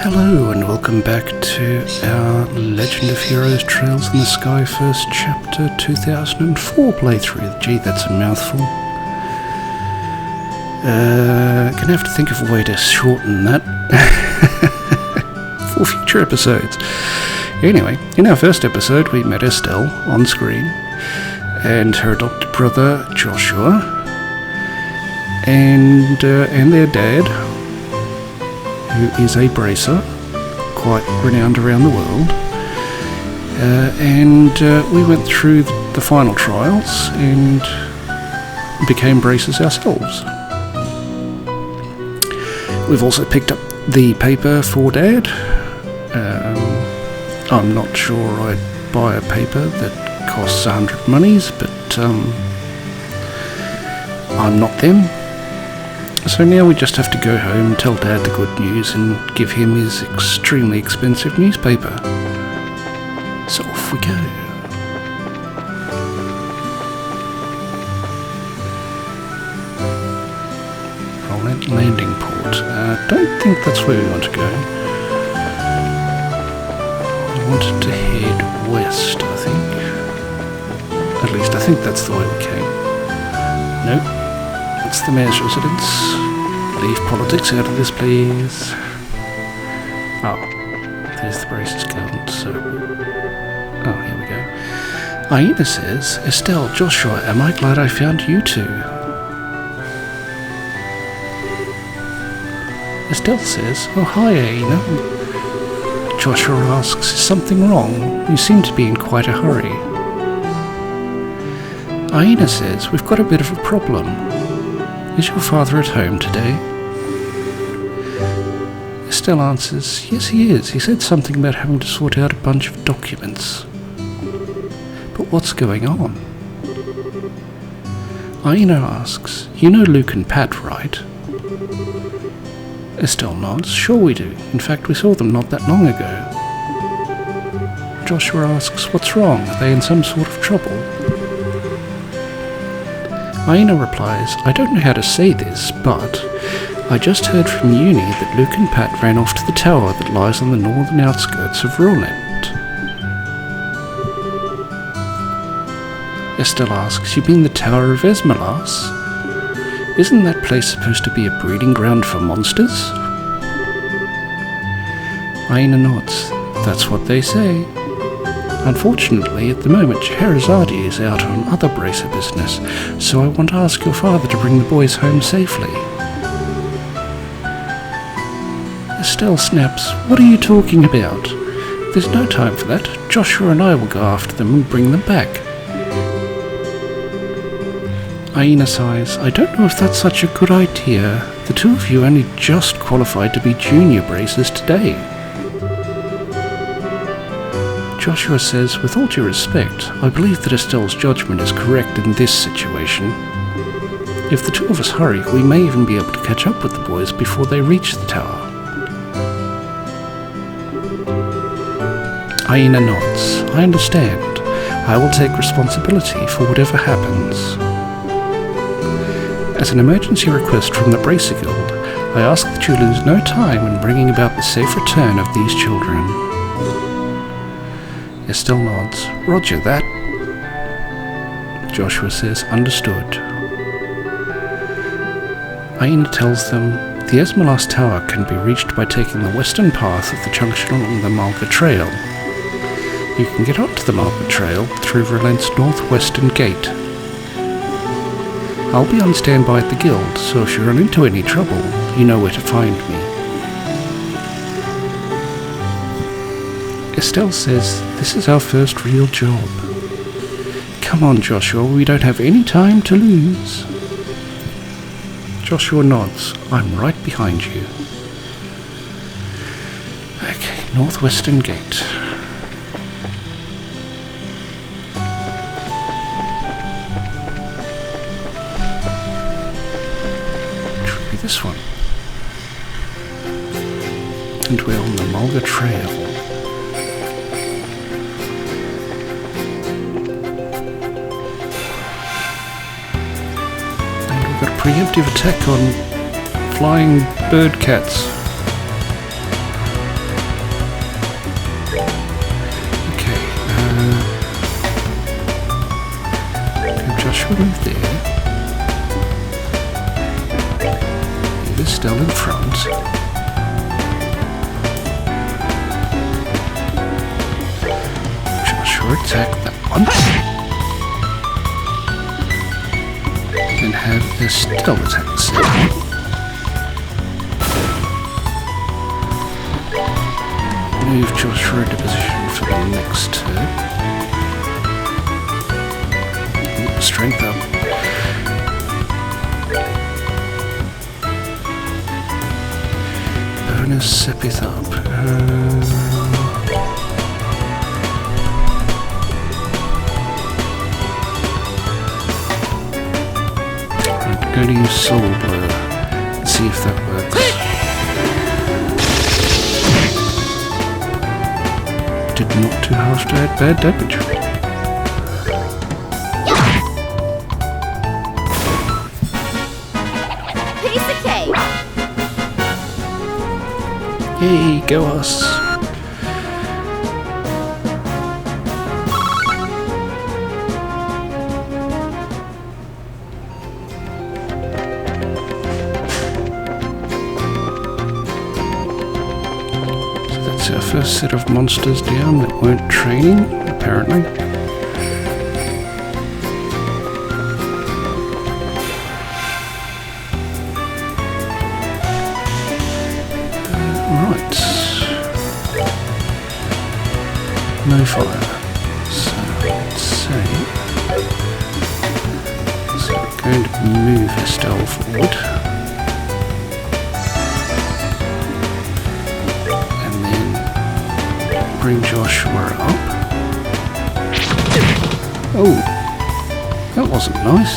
Hello and welcome back to our Legend of Heroes Trails in the Sky First Chapter 2004 playthrough. Gee, that's a mouthful. Gonna have to think of a way to shorten that for future episodes. Anyway, in our first episode we met Estelle on screen and her adopted brother Joshua and their dad, who is a bracer, quite renowned around the world. We went through the final trials and became bracers ourselves. We've also picked up the paper for Dad. I'm not sure I'd buy a paper that costs 100 monies, but I'm not them. So now we just have to go home and tell Dad the good news and give him his extremely expensive newspaper. So off we go. Roland Landing Port. Don't think that's where we want to go. I wanted to head west, I think. At least I think that's the way we came. Nope. It's the mayor's residence. Leave politics out of this, please. Oh, there's the braces count, so... Oh, here we go. Aina says, Estelle, Joshua, am I glad I found you two? Estelle says, oh, hi, Aina. Joshua asks, is something wrong? You seem to be in quite a hurry. Aina says, we've got a bit of a problem. Is your father at home today? Estelle answers, yes he is. He said something about having to sort out a bunch of documents. But what's going on? Aina asks, you know Luke and Pat, right? Estelle nods, sure we do. In fact, we saw them not that long ago. Joshua asks, what's wrong? Are they in some sort of trouble? Aina replies, I don't know how to say this, but I just heard from uni that Luke and Pat ran off to the tower that lies on the northern outskirts of Roland. Estelle asks, you mean the Tower of Esmalas? Isn't that place supposed to be a breeding ground for monsters? Aina nods, that's what they say. Unfortunately, at the moment, Scheherazade is out on other bracer business, so I want to ask your father to bring the boys home safely. Estelle snaps, what are you talking about? There's no time for that. Joshua and I will go after them and bring them back. Aina sighs, I don't know if that's such a good idea. The two of you only just qualified to be junior bracers today. Joshua says, with all due respect, I believe that Estelle's judgment is correct in this situation. If the two of us hurry, we may even be able to catch up with the boys before they reach the tower. Aina nods. I understand. I will take responsibility for whatever happens. As an emergency request from the Bracer Guild, I ask that you lose no time in bringing about the safe return of these children. Estelle nods. Roger that. Joshua says, understood. Aina tells them, the Esmalas Tower can be reached by taking the western path of the junction along the Malga Trail. You can get onto the Malga Trail through Relent's northwestern gate. I'll be on standby at the guild, so if you run into any trouble, you know where to find me. Estelle says, this is our first real job. Come on, Joshua, we don't have any time to lose. Joshua nods. I'm right behind you. Okay, northwestern gate. Should be this one. And we're on the Malga Trail. Preemptive attack on flying bird cats. Estelle in front. Joshua attack that one. Then have Estelle attack the second one. Move Joshua into position for the next turn. Strength up. Bonus Sepith up. I'm going to use Soul Blur and see if that works. Did not do half to add bad damage. Piece of cake. Yay, go us! So that's our first set of monsters down that weren't training, apparently. No fire. So let's see. So we're going to move Estelle forward. And then bring Joshua up. Oh, that wasn't nice.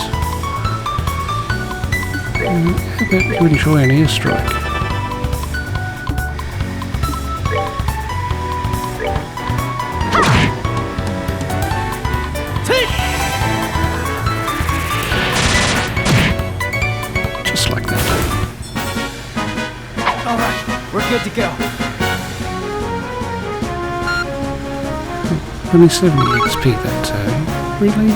How about you enjoy an airstrike? Good to go. Only 70 XP that turn. Really?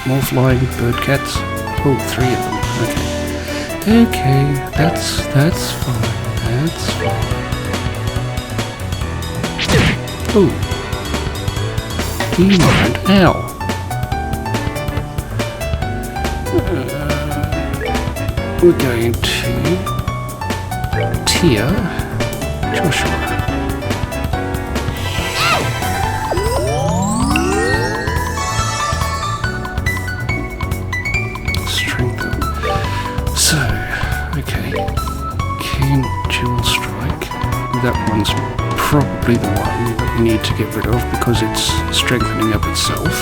More flying bird cats. Oh, 3 of them. Okay. Okay, that's fine. That's fine. Oh. Do you mind? Ow. We're going to tier Joshua. Strength up. So, okay. Keen Jewel Strike. That one's probably the one that we need to get rid of because it's strengthening up itself.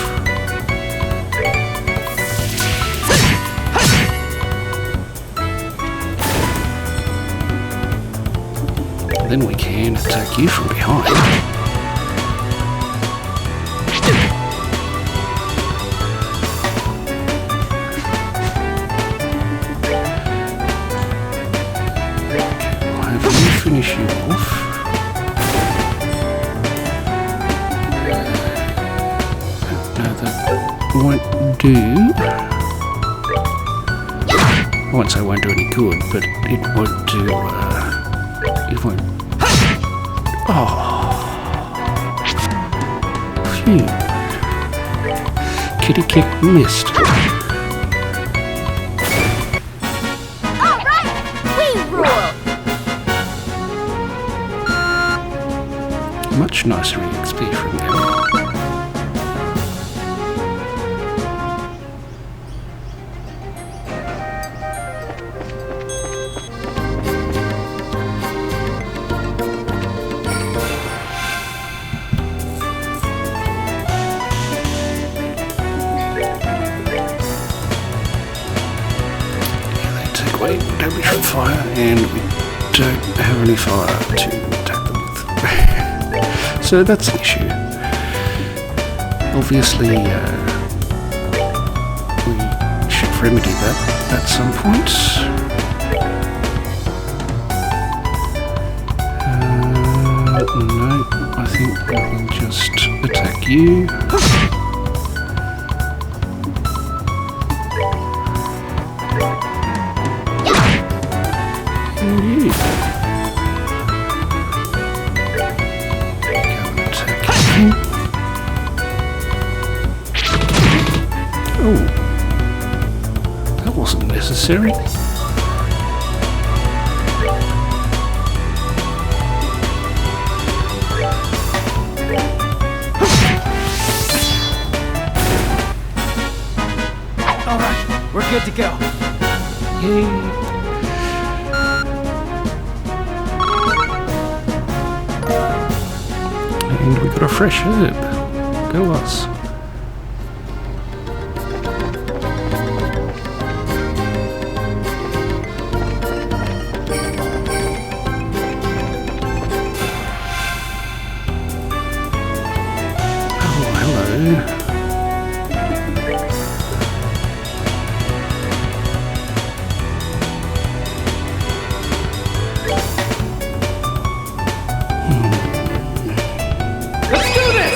Then we can attack you from behind. I'll have you finish you off. No, that won't do. I won't say it won't do any good, but it won't do. It won't. Oh. Phew. Kitty kick missed. Alright! We rule! Much nicer EXP from them. Damage from fire, and we don't have any fire to attack them with. So that's an issue. Obviously, we should remedy that at some point. No, I think we'll just attack you. Yeah. Go and attack him. Oh, that wasn't necessary. Alright, we're good to go. Yay. And we got a fresh herb. Go us. Oh, hello. Let's do this!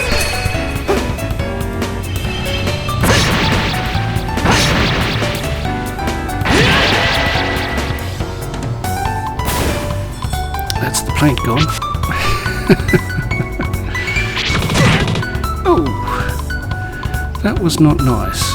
That's the plank gone. Oh, that was not nice.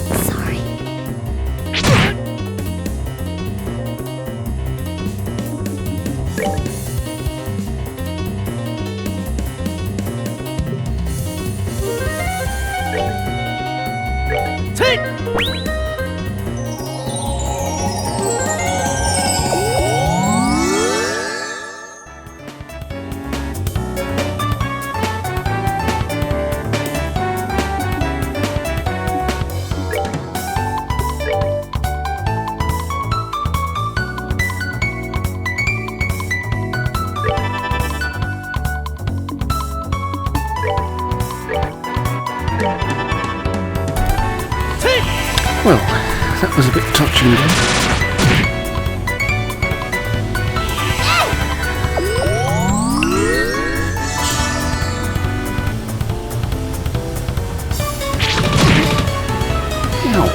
I'm sorry. Take! Well, that was a bit touch and go. Ow.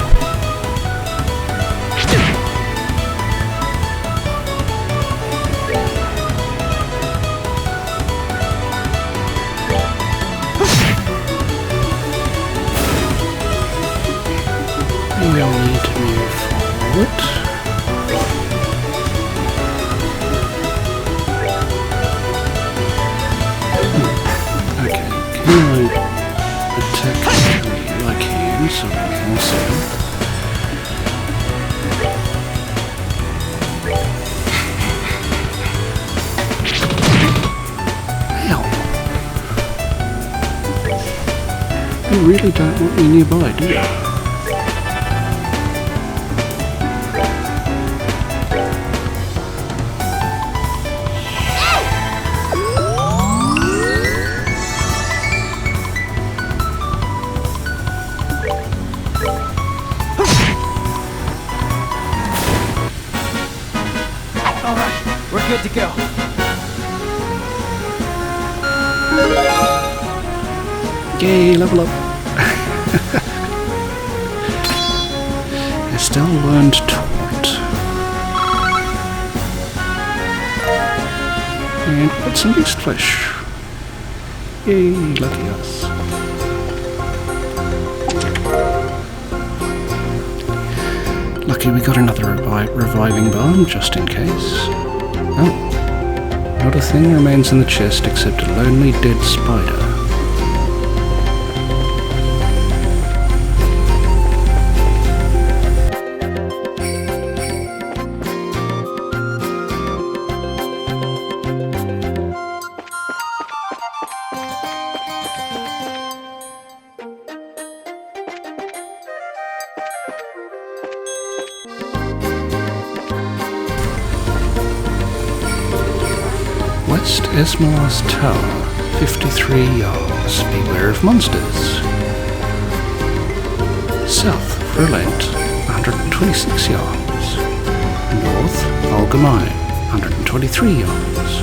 We'll need to move forward. Okay, can I attack like him so we can also... Ow! You really don't want me nearby, do you? Alright, we're good to go. Yay, level up! Estelle learned taunt. And got some beast flesh. Yay, lucky us. Lucky we got another reviving balm just in case. Oh, not a thing remains in the chest except a lonely dead spider. West Esmeralda's Tower, 53 yards. Beware of monsters. South Verlant, 126 yards. North Algemine, 123 yards.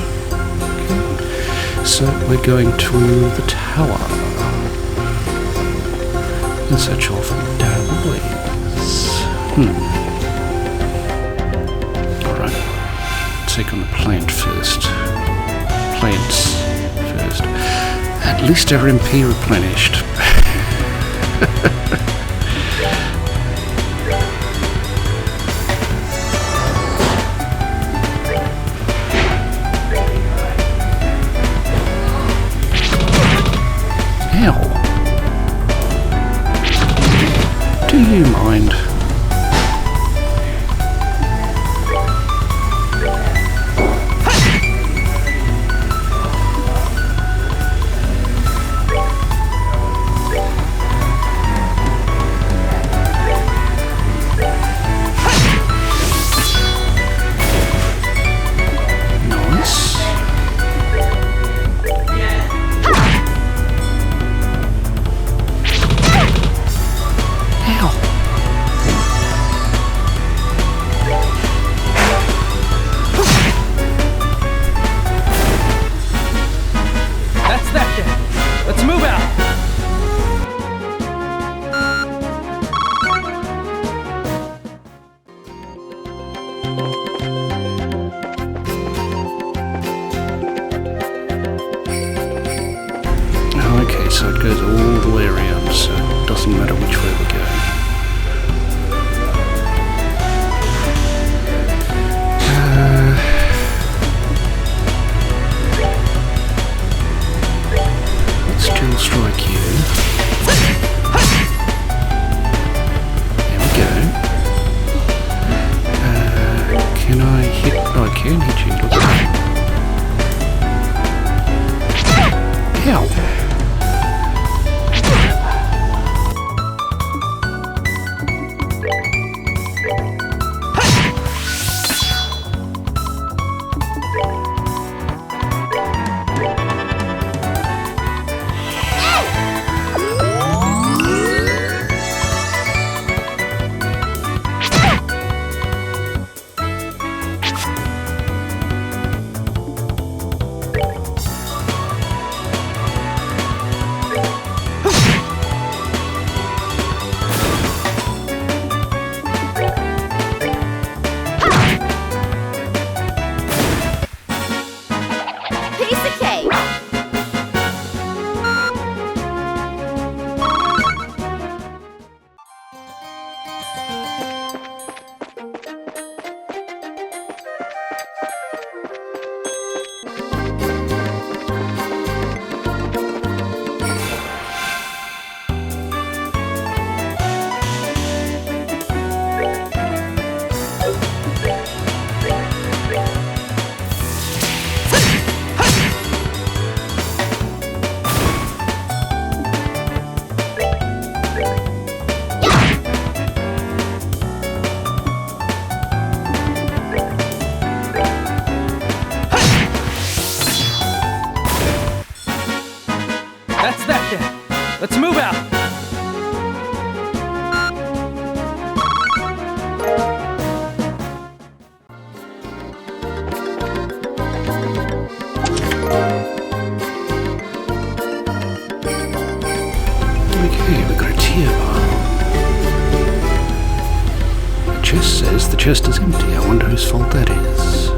Okay. So we're going to the tower in search of Daboys. Alright. Take on the plants first. At least our MP replenished. Ow. Do you mind? So it goes all the way around, so it doesn't matter which way we go. Let's dual strike you. There we go. Can I hit? Oh, I can hit you. Look at that. Ow! Let's move out! Okay, we got a tier bar. The chest says the chest is empty. I wonder whose fault that is.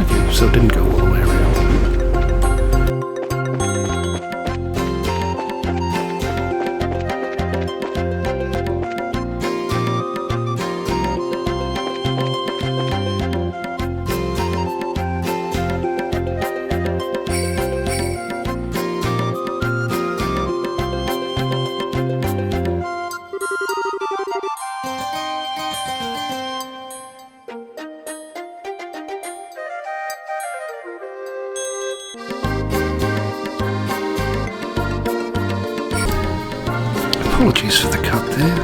Okay, so it didn't go all the way around. Apologies for the cut there.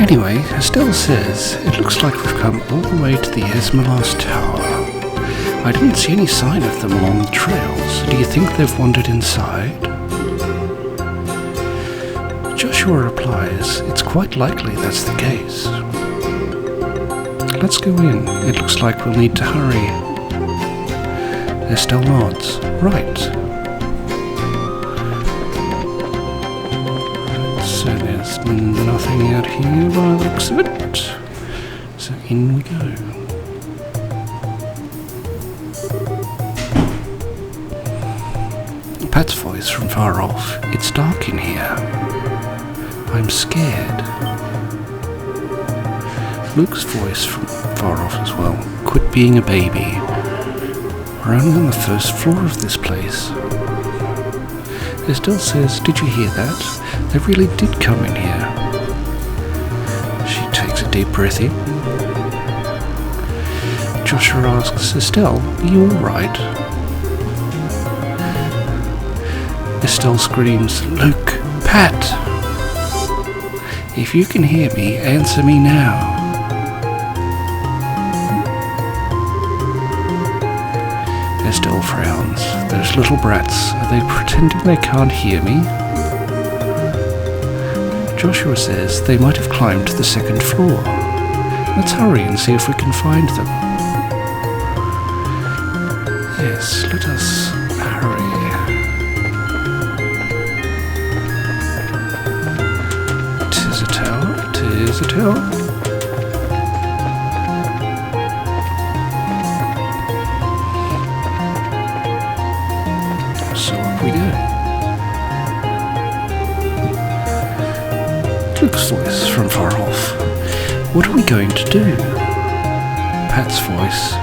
Anyway, Estelle says, it looks like we've come all the way to the Esmeralda's Tower. I didn't see any sign of them along the trails. Do you think they've wandered inside? Joshua replies, it's quite likely that's the case. Let's go in. It looks like we'll need to hurry. Estelle nods. Right. So there's nothing out here by the looks of it. So in we go. Pat's voice from far off. It's dark in here. I'm scared. Luke's voice from far off as well. Quit being a baby. We're only on the first floor of this place. Estelle says, did you hear that? They really did come in here. She takes a deep breath in. Joshua asks, Estelle, are you alright? Estelle screams, Luke, Pat! If you can hear me, answer me now. Estelle frowns. Those little brats, are they pretending they can't hear me? Joshua says they might have climbed to the second floor. Let's hurry and see if we can find them. Yes, let us hurry. Tis a tower, tis a tower. So up we go. Luke's voice from far off. What are we going to do? Pat's voice.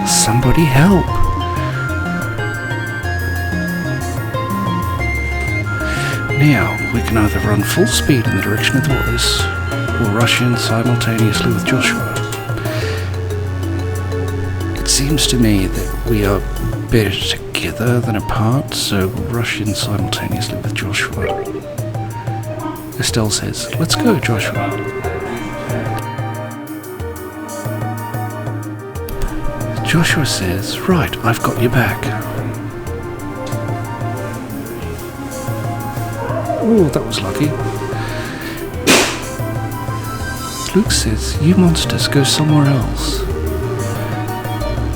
Somebody help. Now, we can either run full speed in the direction of the voice, or rush in simultaneously with Joshua. It seems to me that we are better together than apart, so we'll rush in simultaneously with Joshua. Estelle says, let's go, Joshua. Joshua says, right, I've got your back. Oh, that was lucky. Luke says, you monsters, go somewhere else.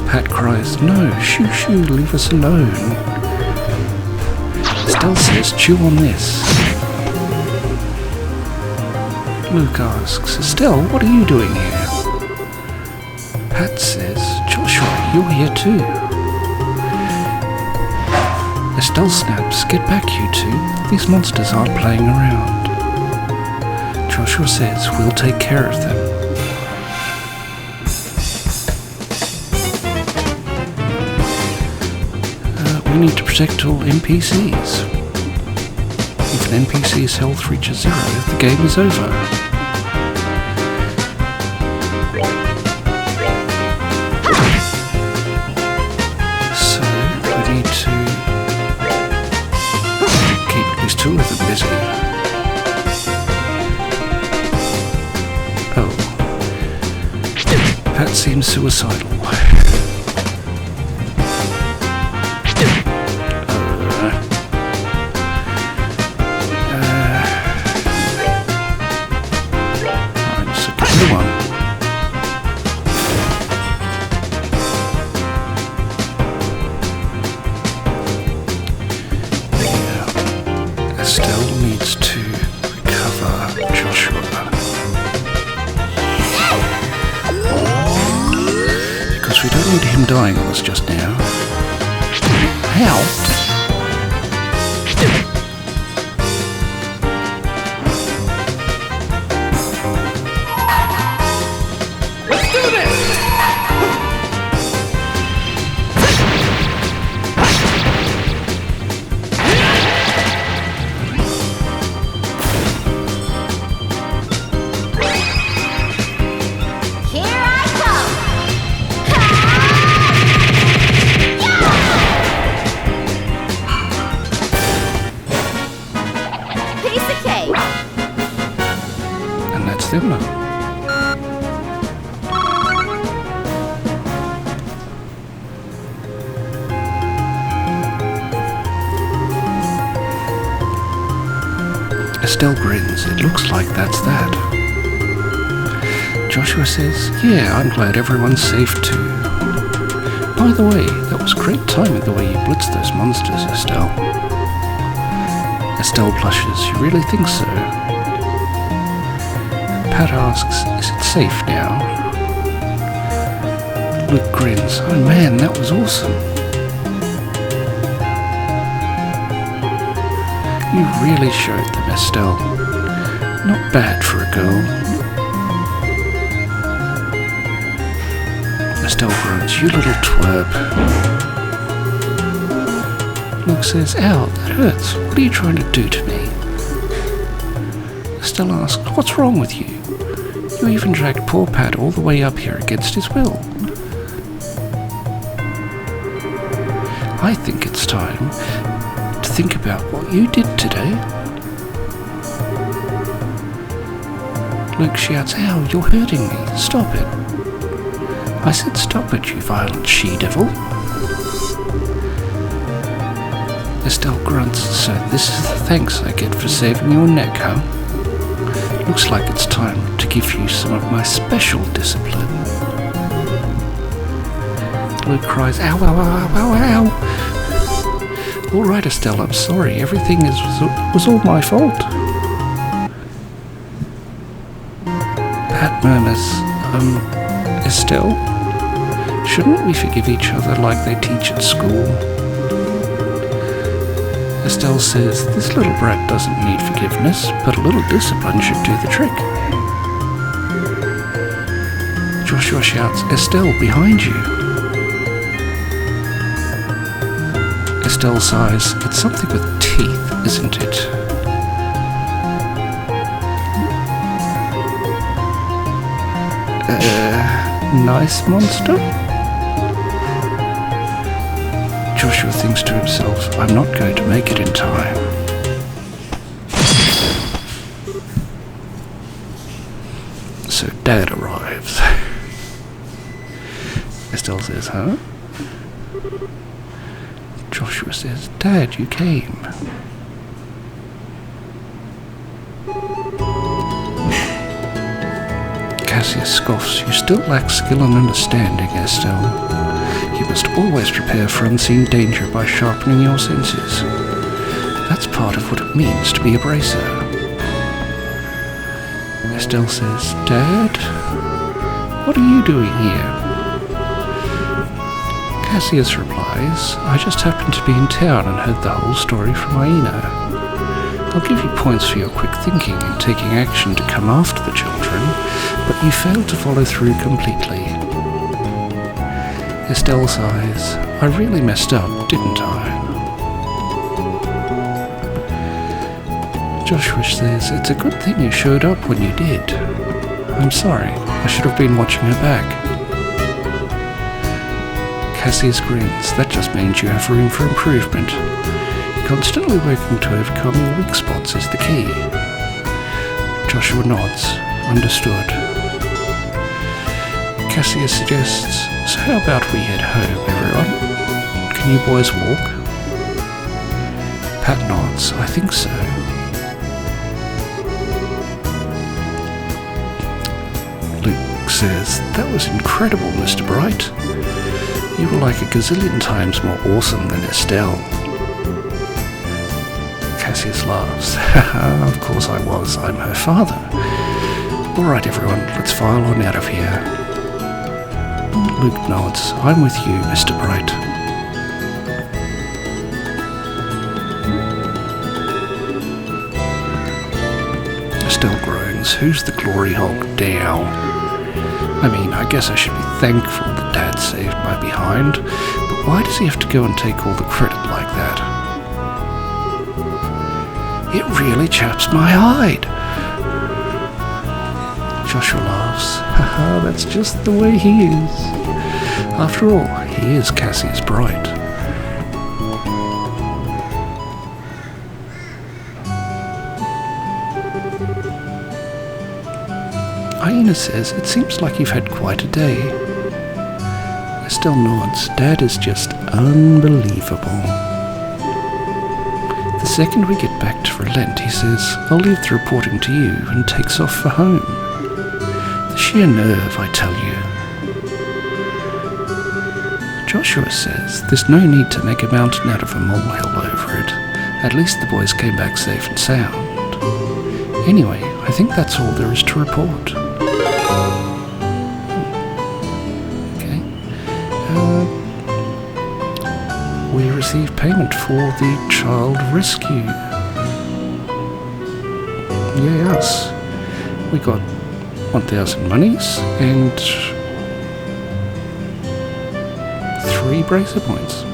Pat cries, no, shoo shoo, leave us alone. Estelle says, chew on this. Luke asks, Estelle, what are you doing here? Pat says, Joshua, you're here too. Estelle snaps, get back you two, these monsters aren't playing around. Joshua says, we'll take care of them. We need to protect all NPCs. If an NPC's health reaches 0, the game is over. So, we need to keep at least 2 of them busy. Oh. Pat seems suicidal. Estelle needs to recover Joshua. Because we don't need him dying on us just now. How? And that's them now. Estelle grins. It looks like that's that. Joshua says, yeah, I'm glad everyone's safe too. By the way, that was great timing the way you blitzed those monsters, Estelle. Estelle blushes. You really think so? Pat asks, is it safe now? Luke grins. Oh man, that was awesome. You really showed them, Estelle. Not bad for a girl. Estelle grunts, you little twerp. Luke says, ow, that hurts. What are you trying to do to me? Estelle asks, what's wrong with you? You even dragged poor Pat all the way up here against his will. I think it's time to think about what you did today. Luke shouts, ow, you're hurting me. Stop it. I said stop it, you violent she-devil. Estelle grunts, so this is the thanks I get for saving your neck, huh? Looks like it's time to give you some of my special discipline. Luke cries, ow, ow, ow, ow, ow. All right, Estelle, I'm sorry. Everything was all my fault. Pat murmurs, Estelle, shouldn't we forgive each other like they teach at school? Estelle says, this little brat doesn't need forgiveness, but a little discipline should do the trick. Joshua shouts, Estelle, behind you. Estelle sighs, it's something with teeth, isn't it? Nice monster? Joshua thinks to himself, I'm not going to make it in time. So Dad arrives. Estelle says, huh? Joshua says, Dad, you came. Cassius scoffs, you still lack skill and understanding, Estelle. You must always prepare for unseen danger by sharpening your senses. That's part of what it means to be a bracer. Estelle says, Dad, what are you doing here? Cassius replies, I just happened to be in town and heard the whole story from Aina. I'll give you points for your quick thinking and taking action to come after the children, but you failed to follow through completely. Estelle sighs, I really messed up, didn't I? Joshua says, it's a good thing you showed up when you did. I'm sorry, I should have been watching her back. Cassius grins, that just means you have room for improvement. Constantly working to overcome your weak spots is the key. Joshua nods, understood. Cassius suggests, so how about we head home, everyone? Can you boys walk? Pat nods, I think so. Luke says, that was incredible, Mr. Bright. You were like a gazillion times more awesome than Estelle. Cassius laughs. Haha, of course I was. I'm her father. All right, everyone, let's file on out of here. Luke nods. I'm with you, Mr. Bright. Estelle groans. Who's the glory hog now? I mean, I guess I should be thankful that Dad saved my behind, but why does he have to go and take all the credit like that? It really chaps my hide. Joshua laughs. Haha, that's just the way he is. After all, he is Cassius Bright. Aina says, it seems like you've had quite a day. Estelle nods. Dad is just unbelievable. The second we get back to relent, he says, I'll leave the reporting to you, and takes off for home. The sheer nerve, I tell you. Joshua says there's no need to make a mountain out of a molehill over it. At least the boys came back safe and sound. Anyway, I think that's all there is to report. Okay. We received payment for the child rescue. Yes. We got 1,000 monies and 3 bracer points.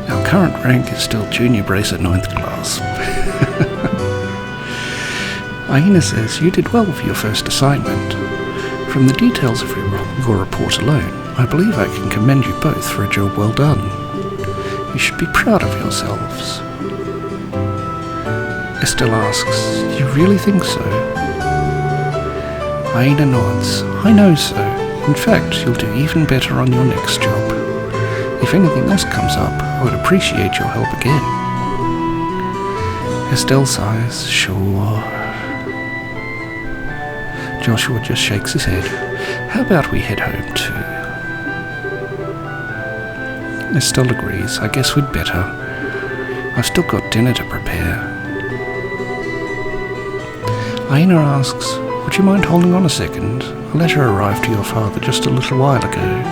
Our current rank is still junior bracer 9th class. Aina says you did well for your first assignment. From the details of your report alone, I believe I can commend you both for a job well done. You should be proud of yourselves. Estelle asks, you really think so? Aina nods, I know so. In fact, you'll do even better on your next job. If anything else comes up, I would appreciate your help again. Estelle sighs, sure. Joshua just shakes his head. How about we head home too? Estelle agrees. I guess we'd better. I've still got dinner to prepare. Aina asks, would you mind holding on a second? A letter arrived to your father just a little while ago.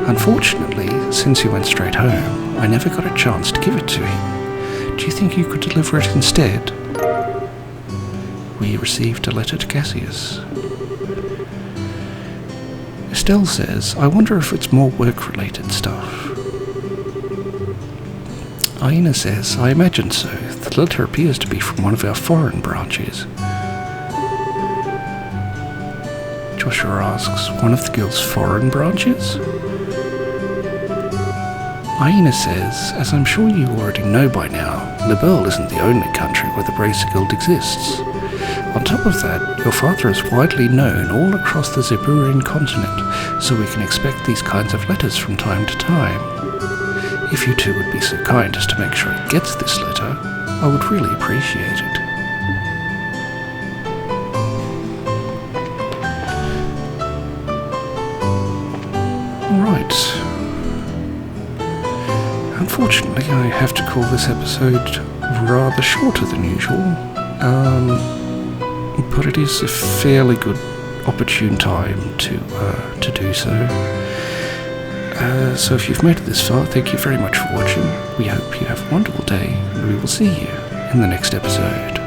Unfortunately, since he went straight home, I never got a chance to give it to him. Do you think you could deliver it instead? We received a letter to Cassius. Estelle says, I wonder if it's more work-related stuff. Aina says, I imagine so. The letter appears to be from one of our foreign branches. Joshua asks, one of the guild's foreign branches? Aina says, as I'm sure you already know by now, Liberl isn't the only country where the Bracer Guild exists. On top of that, your father is widely known all across the Zeburian continent, so we can expect these kinds of letters from time to time. If you two would be so kind as to make sure it gets this letter, I would really appreciate it. Alright. Unfortunately, I have to call this episode rather shorter than usual. But it is a fairly good opportune time to do so. So if you've made it this far, thank you very much for watching. We hope you have a wonderful day, and we will see you in the next episode.